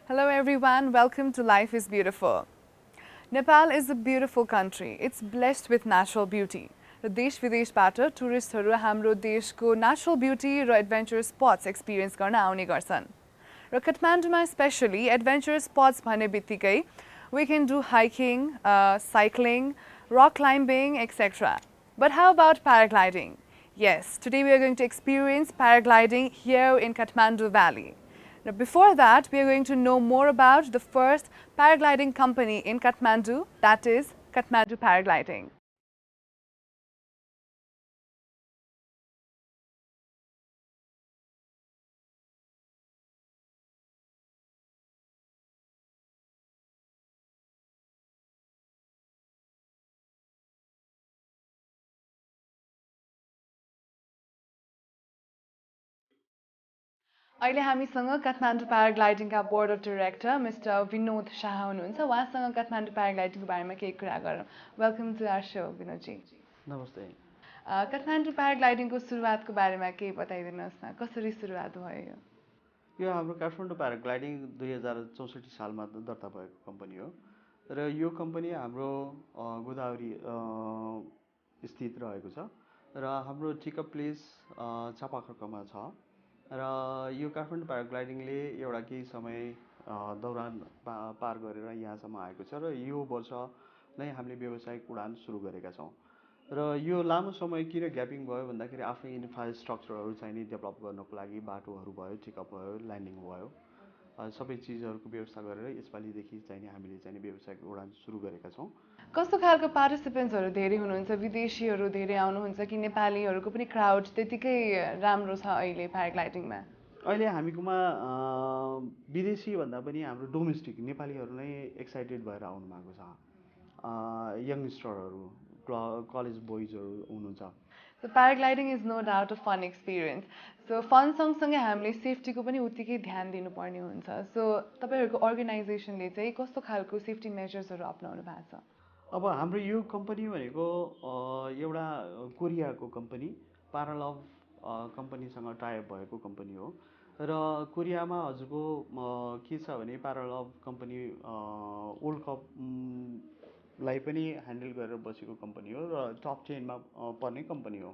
Hello everyone, welcome to Life is Beautiful. Nepal is a beautiful country. It's blessed with natural beauty. र देश विदेशबाट टुरिस्टहरू हाम्रो देशको नेचुरल ब्युटी र एडभेन्चर स्पट्स एक्सपिरियन्स गर्न आउने गर्छन् र काठमाडौँमा स्पेसली एडभेन्चर स्पट्स भन्ने बित्तिकै we can do hiking, cycling, rock climbing, etc. But how about paragliding? Yes, today we are going to experience paragliding here in Kathmandu Valley. Now, before that, we are going to know more about the first paragliding company in Kathmandu, that is Kathmandu Paragliding. अहिले हामीसँग काठमाडौँ प्याराग्लाइडिङका board of director mister Vinod Shah हुनुहुन्छ उहाँसँग काठमाडौँ प्याराग्लाइडिङको बारेमा केही कुरा गरौँ वेलकम टु आवर सो विनोदजी नमस्ते काठमाडौँ प्याराग्लाइडिङको सुरुवातको बारेमा केही बताइदिनुहोस् न कसरी सुरुवात भयो यो हाम्रो काठमाडौँ प्याराग्लाइडिङ 2064 सालमा दर्ता भएको कम्पनी हो र यो कम्पनी हाम्रो गोदावरी स्थित रहेको छ र हाम्रो टिकअप प्लेस चापाखर्कमा छ र यो काठमाडौँ प्याराग्लाइडिङले एउटा केही समय दौरान पार गरेर यहाँसम्म आएको छ र यो वर्ष नै हामीले व्यावसायिक उडान सुरु गरेका छौँ र यो लामो समय किन ग्यापिङ भयो भन्दाखेरि आफ्नै इन्फ्रास्ट्रक्चरहरू चाहिँ नि डेभलप गर्नको लागि बाटोहरू भयो टिकअप भयो ल्यान्डिङ भयो सबै चिजहरूको व्यवस्था गरेर यसपालिदेखि चाहिँ नि हामीले चाहिँ व्यावसायिक उडान सुरु गरेका छौँ कस्तो खालको पार्टिसिपेन्ट्सहरू धेरै हुनुहुन्छ विदेशीहरू धेरै आउनुहुन्छ कि नेपालीहरूको पनि क्राउड त्यतिकै राम्रो छ अहिले प्याराग्लाइडिङमा अहिले हामीकोमा विदेशी भन्दा पनि हाम्रो डोमेस्टिक नेपालीहरू नै एक्साइटेड भएर आउनु भएको छ यङ्गस्टरहरू कलेज बोइजहरू हुनुहुन्छ So paragliding is no doubt a fun experience. So fun सँगसँगै हामीले सेफ्टीको पनि उत्तिकै ध्यान दिनुपर्ने हुन्छ सो तपाईँहरूको अर्गनाइजेसनले चाहिँ कस्तो खालको सेफ्टी मेजर्सहरू अप्नाउनु भएको छ अब हाम्रो यो कम्पनी भनेको एउटा कोरियाको कम्पनी प्यारालभ कम्पनीसँग टाइप भएको कम्पनी हो र कोरियामा हजुरको के छ भने प्यारालभ कम्पनी वर्ल्ड कपलाई पनि ह्यान्डल गरेर बसेको कम्पनी हो र टप 10मा पर्ने कम्पनी हो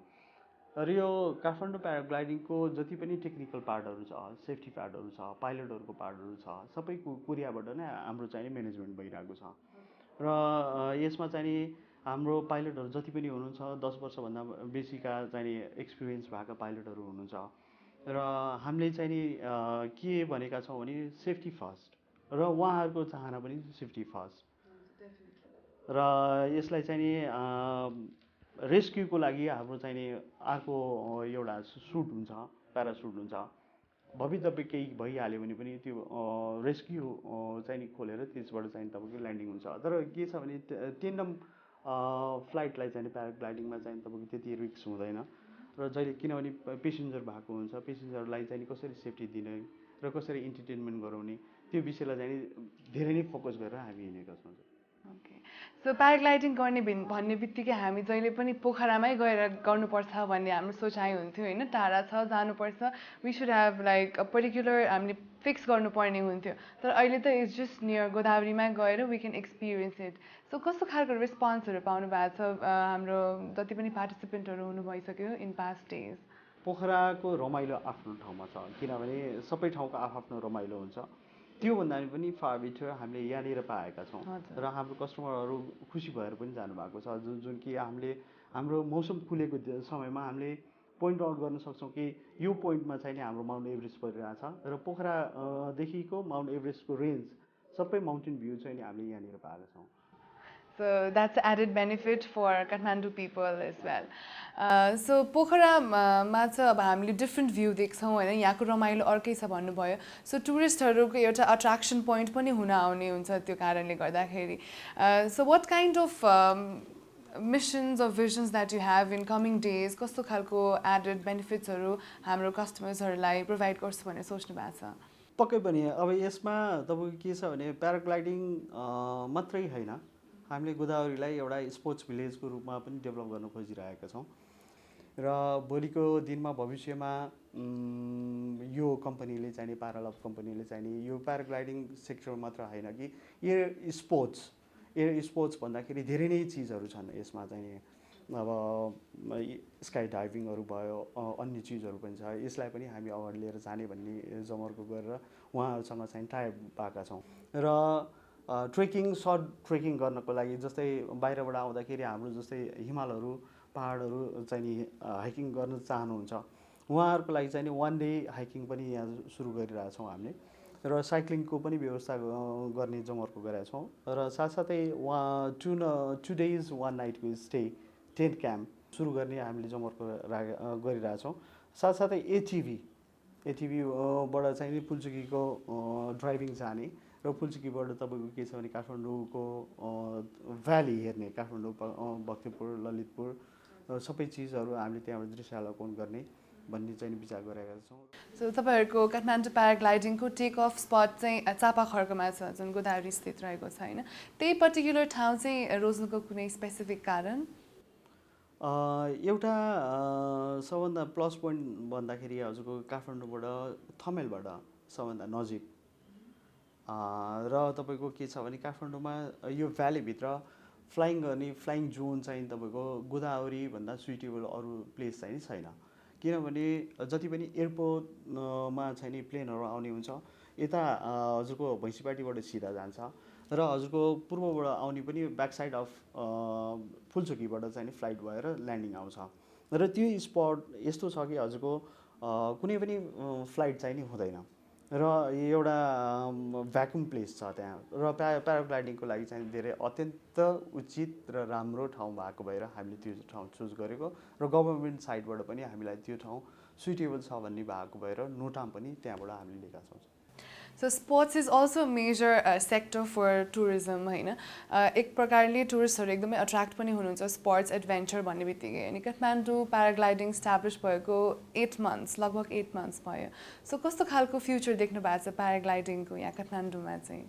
र यो काठमाडौँ प्याराग्लाइडिङको जति पनि टेक्निकल पार्टहरू छ सेफ्टी पार्टहरू छ पाइलटहरूको पार्टहरू छ सबै कोरियाबाट नै हाम्रो चाहिँ म्यानेजमेन्ट भइरहेको छ र यसमा चाहिँ नि हाम्रो पाइलटहरू जति पनि हुनुहुन्छ 10 वर्षभन्दा बेसीका चाहिँ एक्सपिरियन्स भएका पाइलटहरू हुनुहुन्छ र हामीले चाहिँ नि के भनेका छौँ भने सेफ्टी फर्स्ट र उहाँहरूको चाहना पनि सेफ्टी फर्स्ट र यसलाई चाहिँ नि रेस्क्युको लागि हाम्रो चाहिँ नि अर्को एउटा सुट हुन्छ प्यारासुट हुन्छ भवितव्य केही भइहाल्यो भने पनि त्यो रेस्क्यु चाहिँ नि खोलेर त्यसबाट चाहिँ तपाईँको ल्यान्डिङ हुन्छ तर के छ भने टेन्डम फ्लाइटलाई चाहिँ प्याराग्लाइडिङमा चाहिँ तपाईँको त्यति रिस्क हुँदैन र जहिले किनभने पेसेन्जर भएको हुन्छ पेसेन्जरलाई चाहिँ कसरी सेफ्टी दिने र कसरी इन्टरटेनमेन्ट गराउने त्यो विषयलाई चाहिँ धेरै नै फोकस गरेर हामी हिँडेका छौँ ओके सो प्याराग्लाइडिङ गर्ने भन्ने बित्तिकै हामी जहिले पनि पोखरामै गएर गर्नुपर्छ भन्ने हाम्रो सोचाइ हुन्थ्यो होइन टाढा छ जानुपर्छ we should have like a particular हामीले फिक्स गर्नुपर्ने हुन्थ्यो तर अहिले त इट्स जस्ट नियर गोदावरीमा गएर we can experience it so कस्तो खालको रेस्पोन्सहरू पाउनु भएको छ हाम्रो जति पनि पार्टिसिपेन्टहरू हुनु भइसक्यो इन पास्ट डेज पोखराको रमाइलो आफ्नो ठाउँमा छ किनभने सबै ठाउँको आफ्नो रमाइलो हुन्छ त्योभन्दा पनि फाबिट हामीले यहाँनिर पाएका छौँ र हाम्रो कस्टमरहरू खुसी भएर पनि जानुभएको छ जुन जुन कि हामीले हाम्रो मौसम खुलेको समयमा हामीले पोइन्ट आउट गर्न सक्छौँ कि यो पोइन्टमा चाहिँ हाम्रो माउन्ट एभरेस्ट परिरहेछ र पोखरादेखिको माउन्ट एभरेस्टको रेन्ज सबै माउन्टेन भ्यू चाहिँ हामीले यहाँनिर पाएका छौँ So that's added benefit for Kathmandu people as well. So पोखरामा चाहिँ अब हामीले डिफ्रेन्ट भ्यू देख्छौँ होइन यहाँको रमाइलो अर्कै छ भन्नुभयो सो टुरिस्टहरूको एउटा अट्र्याक्सन पोइन्ट पनि हुन आउने हुन्छ त्यो कारणले गर्दाखेरि so what kind of missions of visions that you have in coming days कस्तो खालको एडेड बेनिफिट्सहरू हाम्रो कस्टमर्सहरूलाई प्रोभाइड गर्छु भनेर सोच्नु भएको छ पक्कै पनि अब यसमा तपाईँको के छ भने प्याराग्लाइडिङ मात्रै होइन हामीले गोदावरीलाई एउटा स्पोर्ट्स भिलेजको रूपमा पनि डेभलप गर्न खोजिरहेका छौँ र भोलिको दिनमा भविष्यमा यो कम्पनीले चाहिँ नि प्यारालभ कम्पनीले चाहिँ नि यो प्याराग्लाइडिङ सेक्टर मात्र होइन कि एयर स्पोर्ट्स भन्दाखेरि धेरै नै चिजहरू छन् यसमा चाहिँ नि अब स्काई डाइभिङहरू भयो अन्य चिजहरू पनि छ यसलाई पनि हामी अगाडि लिएर जाने भन्ने जमर्को गरेर उहाँहरूसँग चाहिँ टाइप भएका छौँ र सर्ट ट्रेकिङ गर्नको लागि जस्तै बाहिरबाट आउँदाखेरि हाम्रो जस्तै हिमालहरू पहाडहरू चाहिँ नि हाइकिङ गर्न चाहनुहुन्छ उहाँहरूको लागि चाहिँ नि 1 डे हाइकिङ पनि यहाँ सुरु गरिरहेछौँ हामीले र साइक्लिङको पनि व्यवस्था गर्ने जमर्को गरेका छौँ र साथसाथै 2 days 1 नाइटको स्टे टेन्ट क्याम्प सुरु गर्ने हामीले जमर्को गरिरहेछौँ साथसाथै एटिभीबाट चाहिँ नि पुल्चोकीको ड्राइभिङ जाने र पुल्चोकीबाट तपाईँको के छ भने काठमाडौँको भ्याली हेर्ने काठमाडौँ भक्तपुर ललितपुर सबै चिजहरू हामीले त्यहाँबाट दृश्यावलोकन गर्ने भन्ने चाहिँ विचार गरेका छौँ। सो तपाईँहरूको काठमाडौँ प्याराग्लाइडिङको टेक अफ स्पट चाहिँ चापाखर्कमा छ जुन गोदावरी स्थित रहेको छ होइन त्यही पर्टिकुलर ठाउँ चाहिँ रोज्नुको कुनै स्पेसिफिक कारण एउटा सबभन्दा प्लस पोइन्ट भन्दाखेरि हजुरको काठमाडौँबाट थमेलबाट सबभन्दा नजिक र तपाईँको के छ भने काठमाडौँमा यो भ्यालीभित्र फ्लाइङ गर्ने फ्लाइङ जोन चाहिँ तपाईँको गोदावरीभन्दा सुइटेबल अरू प्लेस चाहिँ छैन किनभने जति पनि एयरपोर्टमा चाहिँ नि प्लेनहरू आउने हुन्छ यता हजुरको भैँसीपाटीबाट सिधा जान्छ र हजुरको पूर्वबाट आउने पनि ब्याक साइड अफ फुलचोकीबाट चाहिँ नि फ्लाइट भएर ल्यान्डिङ आउँछ र त्यो स्पट यस्तो छ कि हजुरको कुनै पनि फ्लाइट चाहिँ नि हुँदैन र एउटा भ्याकुम प्लेस छ त्यहाँ र प्याराग्लाइडिङको लागि चाहिँ धेरै अत्यन्त उचित र राम्रो ठाउँ भएको भएर हामीले त्यो ठाउँ चुज गरेको र गभर्मेन्ट साइडबाट पनि हामीलाई त्यो ठाउँ सुइटेबल छ भन्ने भएको भएर नोटाम पनि त्यहाँबाट हामीले लिएका छौँ। So sports is also major sector for tourism होइन एक प्रकारले टुरिस्टहरू एकदमै अट्र्याक्ट पनि हुनुहुन्छ स्पोर्ट्स एडभेन्चर भन्ने बित्तिकै अनि काठमाडौँ प्याराग्लाइडिङ स्ट्याब्लिस भएको 8 months लगभग 8 months भयो सो कस्तो खालको फ्युचर देख्नु भएको छ प्याराग्लाइडिङको यहाँ काठमाडौँमा चाहिँ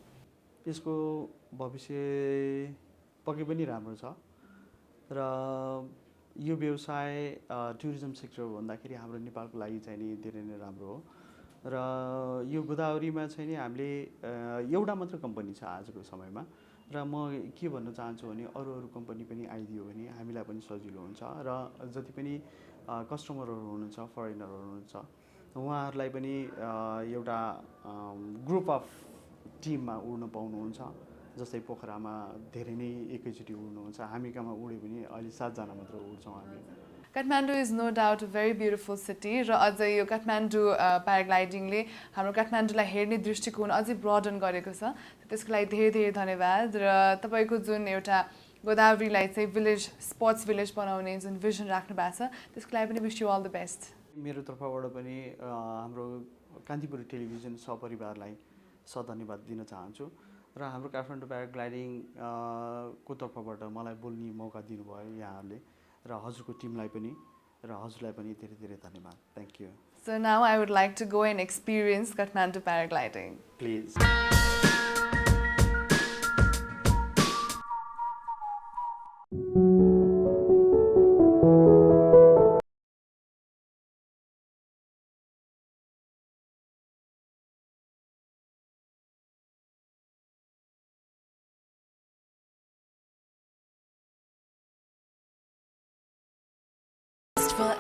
यसको भविष्य पक्कै पनि राम्रो छ र यो व्यवसाय टुरिज्म सेक्टर भन्दाखेरि हाम्रो नेपालको लागि चाहिँ नि धेरै नै राम्रो हो र यो गोदावरीमा चाहिँ नि हामीले एउटा मात्र कम्पनी छ आजको समयमा र म के भन्न चाहन्छु भने अरू कम्पनी पनि आइदियो भने हामीलाई पनि सजिलो हुन्छ र जति पनि कस्टमरहरू हुनुहुन्छ फरेनरहरू हुनुहुन्छ उहाँहरूलाई पनि एउटा ग्रुप अफ टिममा उड्न पाउनुहुन्छ जस्तै पोखरामा धेरै नै एकैचोटि उड्नुहुन्छ हामी कहाँ उड्यो भने अहिले 7 जना मात्र उड्छौँ हामी। Kathmandu is no doubt a very beautiful city र अझै यो काठमाडौँ प्याराग्लाइडिङले हाम्रो काठमाडौँलाई हेर्ने दृष्टिकोण अझै ब्रडन गरेको छ त्यसको लागि धेरै धेरै धन्यवाद र तपाईँको जुन एउटा गोदावरीलाई चाहिँ भिलेज स्पोर्ट्स भिलेज बनाउने जुन भिजन राख्नु भएको छ त्यसको लागि पनि wish you all the best. मेरो तर्फबाट पनि हाम्रो कान्तिपुर टेलिभिजन सपरिवारलाई धन्यवाद दिन चाहन्छु र हाम्रो काठमाडौँ प्याराग्लाइडिङ को तर्फबाट मलाई बोल्ने मौका दिनुभयो यहाँहरूले र हजुरको टिमलाई पनि र हजुरलाई पनि धेरै धेरै धन्यवाद। Thank you. So now I would like to go and experience Kathmandu paragliding please.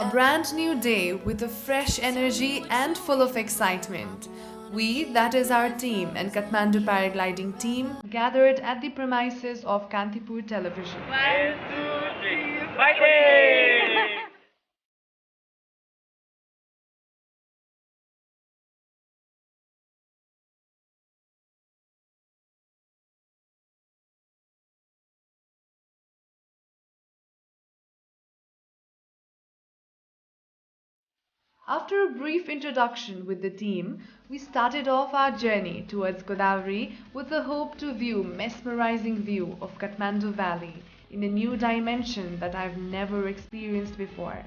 A brand new day with a fresh energy and full of excitement. We, that is our team and Kathmandu paragliding team, gathered at the premises of Kantipur Television. 1, 2, 3, fighting! After a brief introduction with the team, we started off our journey towards Godavari with the hope to view mesmerizing view of Kathmandu Valley in a new dimension that I've never experienced before.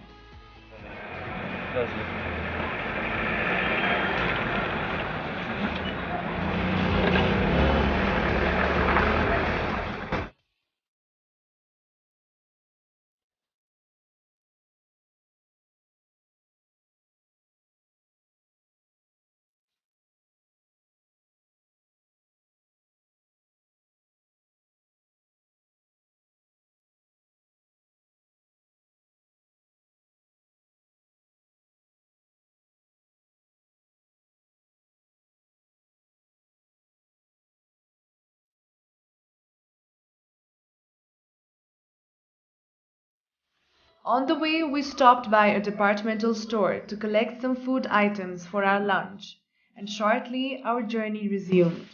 On the way, we stopped by a departmental store to collect some food items for our lunch, and shortly our journey resumed.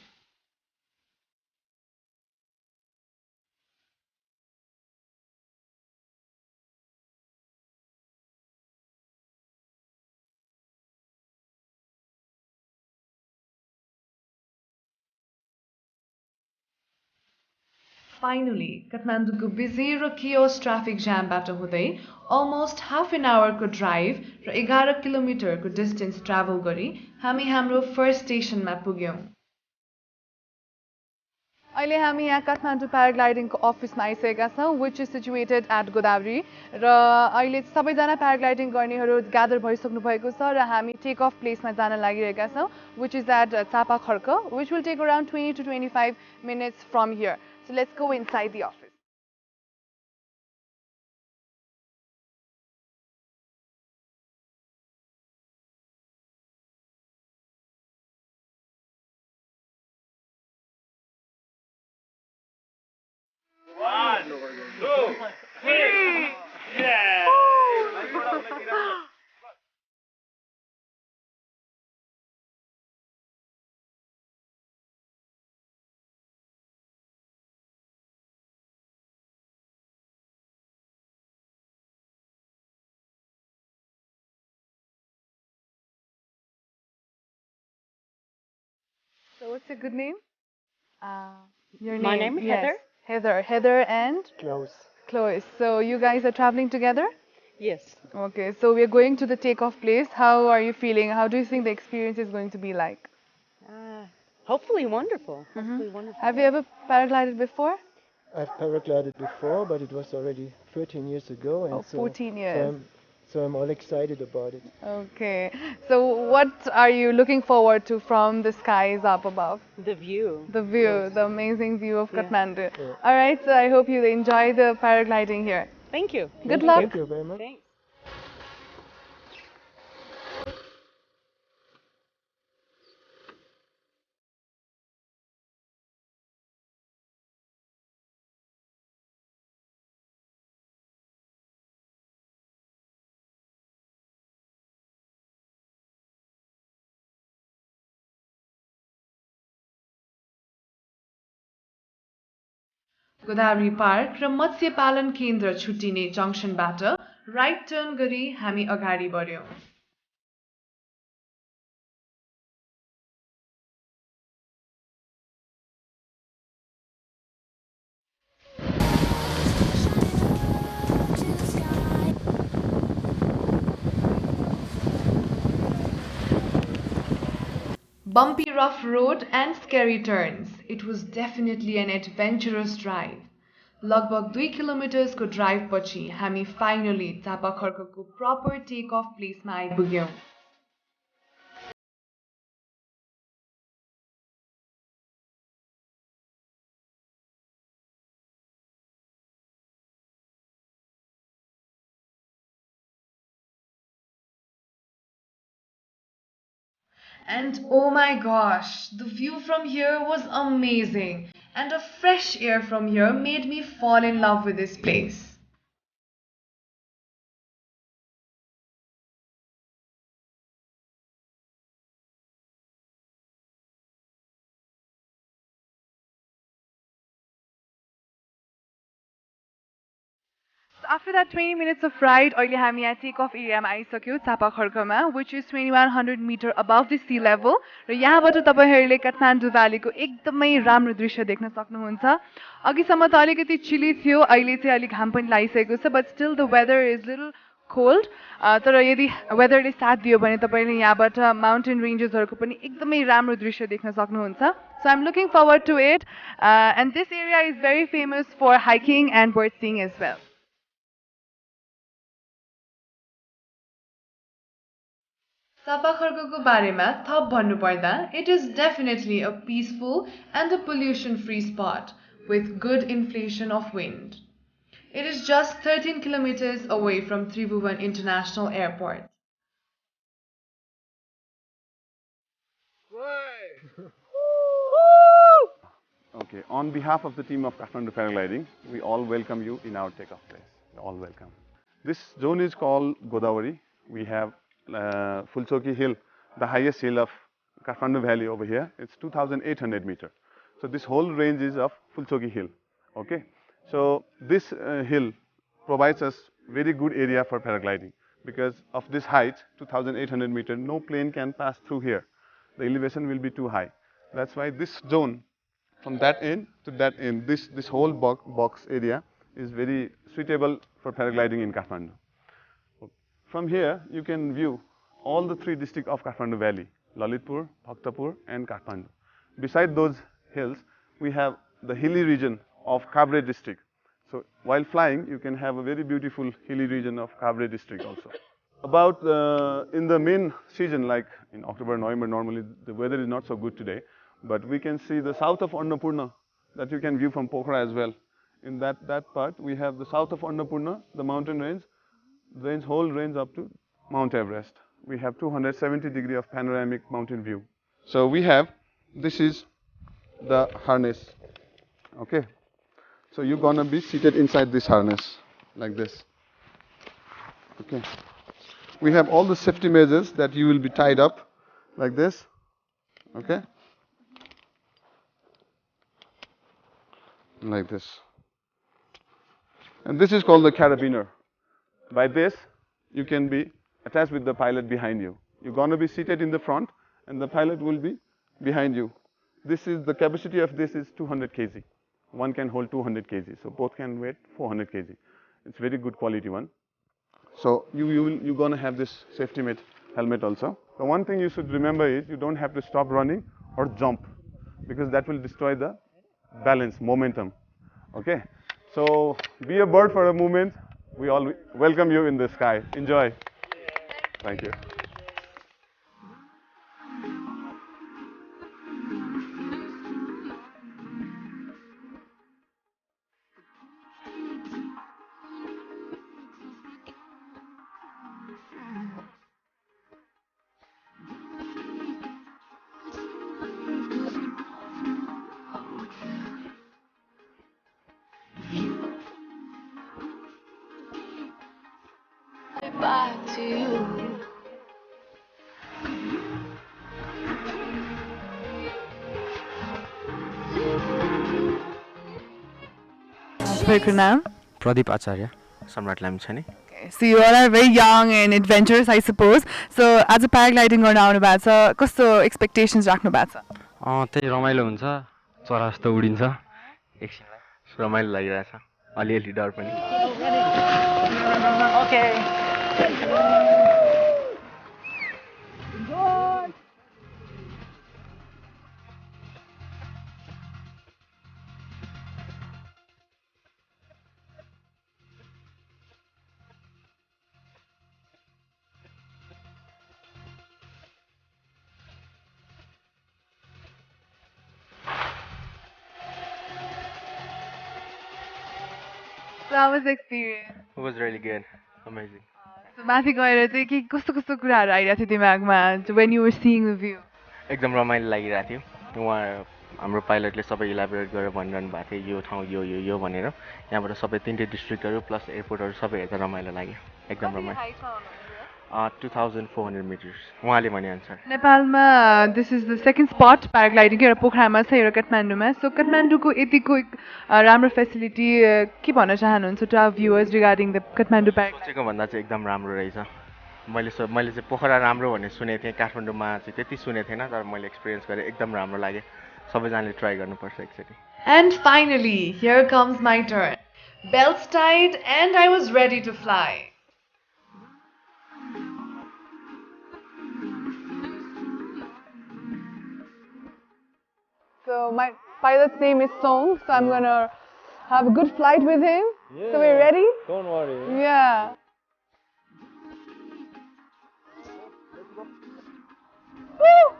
Finally, काठमाडौँको busy र chaos traffic jamबाट हुँदै almost half an hourको drive र 11 किलोमिटरको distance travel गरी हामी हाम्रो first stationमा पुग्यौँ। अहिले हामी यहाँ काठमाडौँ प्याराग्लाइडिङको अफिसमा आइसकेका छौँ which is situated at Godavari र अहिले सबैजना प्याराग्लाइडिङ गर्नेहरू ग्यादर भइसक्नु भएको छ र हामी टेक अफ प्लेसमा जान लागिरहेका छौँ which is at चापाखर्क which will take around 20 to 25 minutes from here. So let's go inside the office. One, two, three. Yeah. So what's your good name? Your My name is yes. Heather. Heather and Close. Chloe. So you guys are traveling together? Yes. Okay, so we're going to the takeoff place. How are you feeling? How do you think the experience is going to be like? Hopefully wonderful. Hopefully wonderful. Have you ever paraglided before? I've paraglided before, but it was already 13 years ago, and 14 years. So I'm all excited about it. Okay, so what are you looking forward to from the skies up above? The view. The view, the amazing view of Yeah. Kathmandu. Yeah. All right, so I hope you enjoy the paragliding here. Thank you. Good luck. Thank you very much. Thanks. Godavari park र मत्स्य पालन केन्द्र छुट्टिने जङ्सनबाट right turn गरी हामी अगाडि बढ्यौँ। Bumpy rough road and scary turns. It was definitely an adventurous drive. लगभग 2 किलोमिटर्सको drive पछि हामी फाइनली चापाखर्कको प्रपर टेक अफ प्लेसमा आइपुग्यौँ। And oh my gosh, the view from here was amazing, and the fresh air from here made me fall in love with this place. So after that 20 minutes of ride, अहिले हामी यहाँ take off एरियामा आइसक्यौँ चापाखर्कमा which is 2100 meter above the sea level र यहाँबाट तपाईँहरूले काठमाडौँ भ्यालीको एकदमै राम्रो दृश्य देख्न सक्नुहुन्छ। अघिसम्म त अलिकति चिली थियो, अहिले चाहिँ अलिक घाम पनि लागिसकेको छ but still the weather is little cold. तर यदि वेदरले साथ दियो भने तपाईँले यहाँबाट माउन्टेन रेन्जेसहरूको पनि एकदमै राम्रो दृश्य देख्न सक्नुहुन्छ। So I'm looking forward to it and this area is very famous for hiking and bird seeing as well. चापाखर्कको बारेमा थप भन्नुपर्दा it is definitely a peaceful and a pollution-free spot with good inflation of wind. It is just 13 kilometers away from Tribhuvan International Airport. Okay, on behalf of the team of Kathmandu Paragliding, we all welcome you in our takeoff place. You're all welcome. This zone is called Godavari. We have Fulchoki Hill, the highest hill of Kathmandu Valley over here. It's 2,800 meters. So this whole range is of Fulchoki Hill. Okay. So this hill provides us very good area for paragliding because of this height, 2,800 meters, no plane can pass through here. The elevation will be too high. That's why this zone, from that end to that end, this whole box area is very suitable for paragliding in Kathmandu. From here, you can view all the 3 districts of Kathmandu Valley, Lalitpur, Bhaktapur and Kathmandu. Beside those hills, we have the hilly region of Kabre district. So while flying, you can have a very beautiful hilly region of Kabre district also. About in the main season, like in October, November, normally the weather is not so good today, but we can see the south of Annapurna that you can view from Pokhara as well. In that part, we have the south of Annapurna, the mountain range, whole range up to Mount Everest. We have 270 degree of panoramic mountain view. So we have, this is the harness, okay. So you're gonna be seated inside this harness, like this, okay. We have all the safety measures that you will be tied up, like this, okay. Like this. And this is called the carabiner. By this, you can be attached with the pilot behind you. You're going to be seated in the front and the pilot will be behind you. This is, the capacity of this is 200 kg. One can hold 200 kg. So both can weigh 400 kg. It's very good quality one. So you're going to have this safety helmet also. The one thing you should remember is you don't have to stop running or jump because that will destroy the balance, momentum. Okay. So be a bird for a moment. We all welcome you in the sky. Enjoy. Thank you. Back to you. Your name? Pradeep Acharya, Samrat Lamchani. Okay, so you all are very young and adventurous, I suppose. So as a paragliding गर्न आउनु भएको छ, कस्तो expectations राख्नु भएको छ? त्यही रमाइलो हुन्छ, चरा जस्तो उडिन्छ, एकछिनलाई रमाइलो लागिरहेछ, अलिअलि डर पनि. So how was the experience? It was really good, amazing. So माथि गएर चाहिँ के कस्तो कस्तो कुराहरू आइरहेको थियो दिमागमा when you were seeing the view? एकदम रमाइलो लागिरहेको थियो. उहाँ हाम्रो पाइलटले सबै इलाबोरेट गरेर भनिरहनु भएको थियो, यो ठाउँ यो भनेर. यहाँबाट सबै 3 डिस्ट्रिक्टहरू प्लस एयरपोर्टहरू सबै हेर्दा रमाइलो लाग्यो. एकदम रमाइलो. 2,400 meters. उहाँले भने अनुसार. नेपालमा this is the second spot paragliding एउटा पोखरामा छ एउटा काठमाडौँमा. So काठमाडौँको यतिको राम्रो फेसिलिटी के भन्न चाहनुहुन्छ to our viewers regarding the Kathmandu paragliding? सोचेको भन्दा चाहिँ एकदम राम्रो रहेछ. मैले चाहिँ पोखरा राम्रो भन्ने सुनेको थिएँ, काठमाडौँमा चाहिँ त्यति सुनेको थिएन, तर मैले एक्सपिरियन्स गरेँ, एकदम राम्रो लाग्यो. सबैजनाले ट्राई गर्नुपर्छ एकचोटि. And finally, here comes my turn. Belts tied and I was ready to fly. So my pilot's name is Song, so I'm gonna have a good flight with him. Yeah. So we're ready? Don't worry. Yeah. Woo!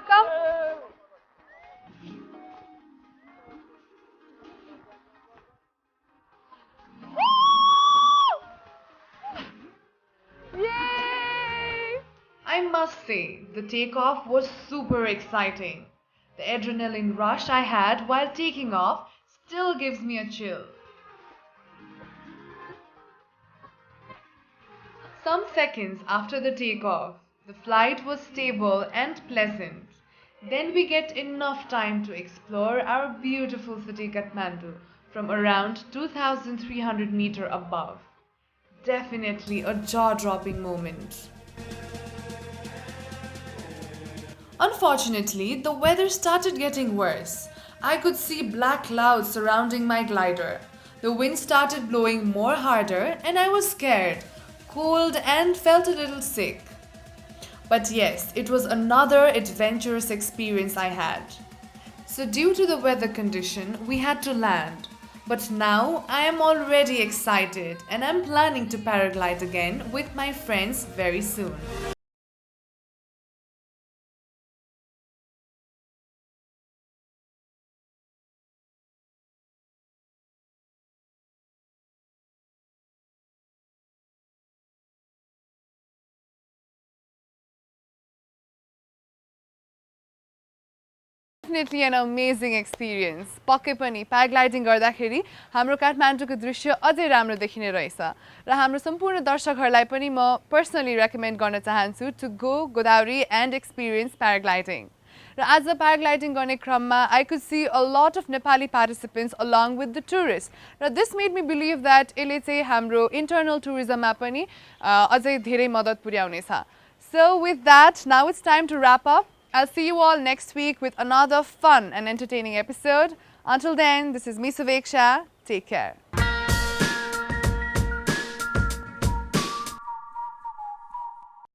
Come. Yay! I must say, the takeoff was super exciting. The adrenaline rush I had while taking off still gives me a chill. Some seconds after the takeoff, the flight was stable and pleasant. Then we get enough time to explore our beautiful city Kathmandu from around 2,300 meter above. Definitely a jaw-dropping moment. Unfortunately, the weather started getting worse. I could see black clouds surrounding my glider. The wind started blowing more harder and I was scared, cold and felt a little sick. But yes, it was another adventurous experience I had. So due to the weather condition, we had to land. But now I am already excited and I'm planning to paraglide again with my friends very soon. Definitely an amazing experience. पक्कै पनि paragliding गर्दाखेरि हाम्रो काठमाडौँको दृश्य अझै राम्रो देखिने रहेछ र हाम्रो सम्पूर्ण दर्शकहरूलाई पनि म पर्सनली रेकमेन्ड गर्न चाहन्छु to go Godavari and experience paragliding र आज प्याराग्लाइडिङ गर्ने क्रममा I could see a lot of Nepali participants along with the tourist र this made me believe that यसले चाहिँ हाम्रो इन्टर्नल टुरिज्ममा पनि अझै धेरै मद्दत पुर्याउनेछ. So with that, now it's time to wrap up. I'll see you all next week with another fun and entertaining episode. Until then, this is me, Suveksha. Take care.